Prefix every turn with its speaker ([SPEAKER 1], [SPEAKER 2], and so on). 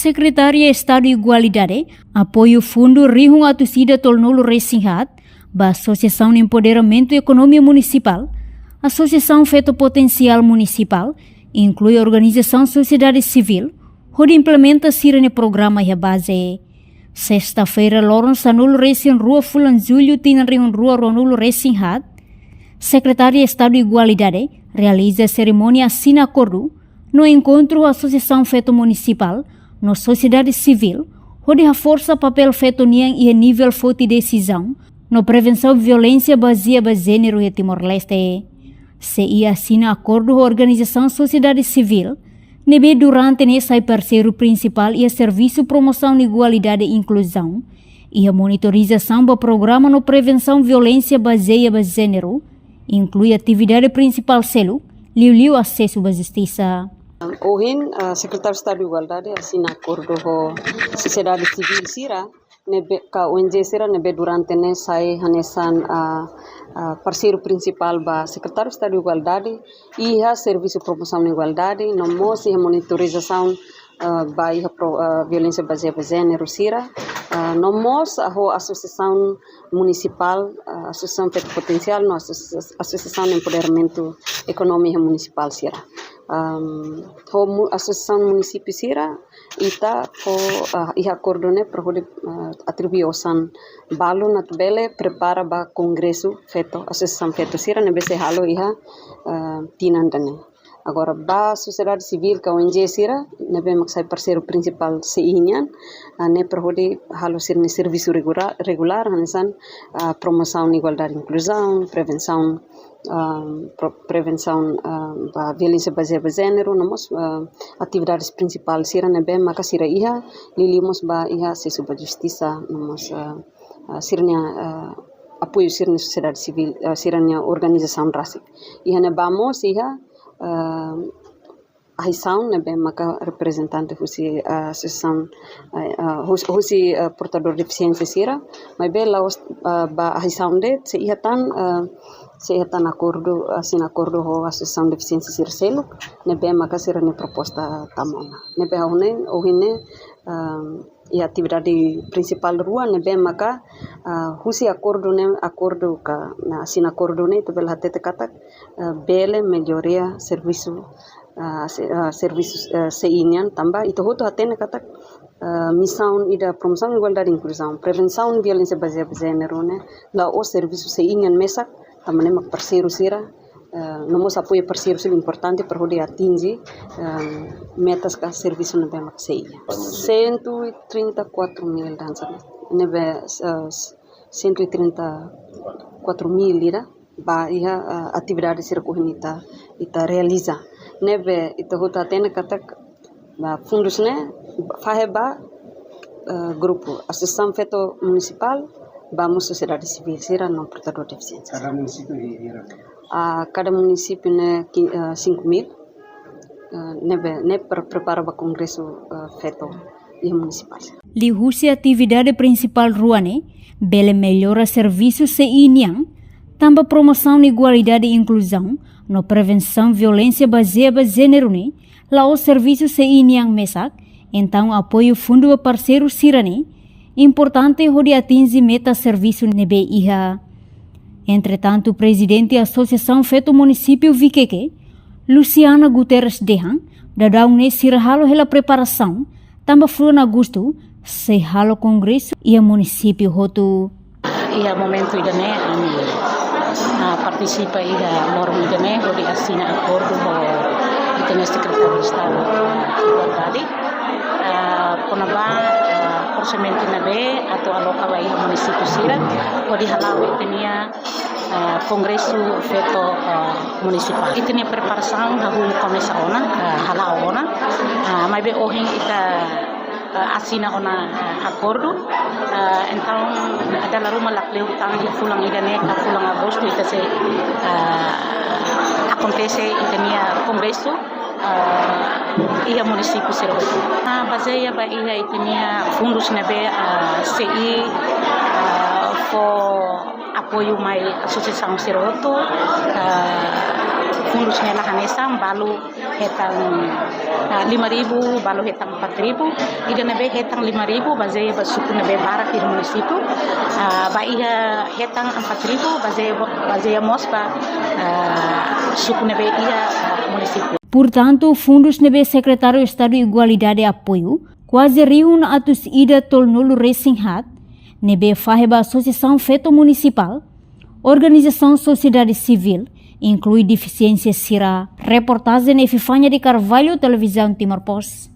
[SPEAKER 1] Secretaria Estado de Igualdade apoia o Fundo Rihung Atusida Tolnolo Resinhat, da Associação de Empoderamento e Economia Municipal, Associação Feto Potencial Municipal, inclui a Organização Sociedade Civil, onde implementa o programa e a base. Sexta-feira, Lawrence Anulo Resin Rua Fulan Julho Tinarion Rua Ronulo Resinhat, Secretaria de Estado de Igualdade realiza a cerimônia assina acordo no encontro Associação Feto Municipal, na sociedade civil, onde reforça o papel feto nian e a nível de decisão na prevenção de violência baseada em gênero e Timor-Leste. Se assina acordo com a Organização Sociedade Civil, nebe durante nesse parceiro principal e a Serviço Promoção de Igualdade e Inclusão, e a monitorização do programa na prevenção de violência baseada em gênero, inclui a atividade principal selo, liu acesso à justiça.
[SPEAKER 2] Hoje, a Secretária de Estado de Igualdade assina acordo com a sociedade civil sira, ka ONG sira nebe durante ne sai hanesan parceiro principal ba Secretário de Estado de Igualdade e a Serviço de Promoção de Igualdade, no mos e a monitorização ba violência baseada em gênero sira, no mos a Associação Municipal, Associação Feto Potencial, no Associação de Empoderamento Econômico Municipal sira. A Associação Município Sira ita ko acordo ne para atribuição balo na tubele prepara ba congresso feto Associação Feto Sira nebe se halo tinandane. Agora ba sociedade civil ka ONG Sira nebe maksai parceiro principal se inyan ne para halo sirne serviço regular hanesan promoção de igualdade e inclusão, prevenção da violência baseada em gênero, nós atividades principais sira nebe maka sira iha lilimos ba iha acesso à justiça, nós sirnya apoio sirnya sociedade civil, sirnya organização RASIC. Iha nebamos iha ahisaun nebe maka representante husi associação husi portador de deficiência sira, mas be laos ba ahisaun de se iha tan acordo assina acordo com a Associação de Deficiência Circelo, nebe maka sira ne proposta tamona. Nebe ohine e atividade principal rua nebe maka husi acordo ka assina acordo ne to bela tete katak bele melhoria serviços seinian tambah itu hoto hatene katak missão ida promoção de igualdade e inclusão, prevenção de violência baseada em gênero ne la o serviço seinian mesak também mak parceiro sira nós apoio parceiro sira importante para poder atingir metas que serviço nebe mak seia 134.000 dança nebe 134.000 lira ba iha atividade sira kohita ita realiza nebe ita hota tena katak ba fundos ne faheba grupo Associação Feto Municipal vamos sociedade civil sira não portador de deficiência. Cada município ne 5.000 ne prepara ba congresso feto e municipal.
[SPEAKER 1] Lihusi atividade principal ruane bele melhora serviços se iniang tamba promoção de igualdade e inclusão na prevenção violência baseada em gênero ne lá o serviço se iniang mesak então apoio fundo a parceiro sirane importante onde atinge meta serviço nebe iha. Entretanto, o presidente da Associação Feto Município Viqueque, Luciana Guterres Dehan, dadau ne sirhalo hela preparação, tamba flor na agosto, se halo congresso e a município hotu.
[SPEAKER 3] Iha momento idane participa iha norma idane onde assina acordo com o secretário de Estado de Igualdade. Ponaba orçamento nabe atau aloka ba iha município sira onde halau tinha congresso feto municipal. Tinha preparação da começa ona halau ona mas be ohin ita assina ona acordo então adalah rumah lakleu tang fulang idane ka fulang agosto ita se acontece tinha congresso iha município sira baseia ba iha tinha fundos nabe CI for apoio mai associação Siroto fundus hela hanesang balu hetang 5.000 balu hetang 4.000 ida nabe hetang 5.000 baze basuku nabe barak di município ba ia hetang 4.000 baze mosba suku nabe ia município.
[SPEAKER 1] Portanto, fundos nebe Secretário Estado de Igualdade e Apoio quase riun atus ida tol nulu resinghat nebe faheba Associação Feto Municipal, Organização Sociedade Civil, inclui Deficiência Sira, reportagem e Fifanya de Carvalho, Televisão Timor Post.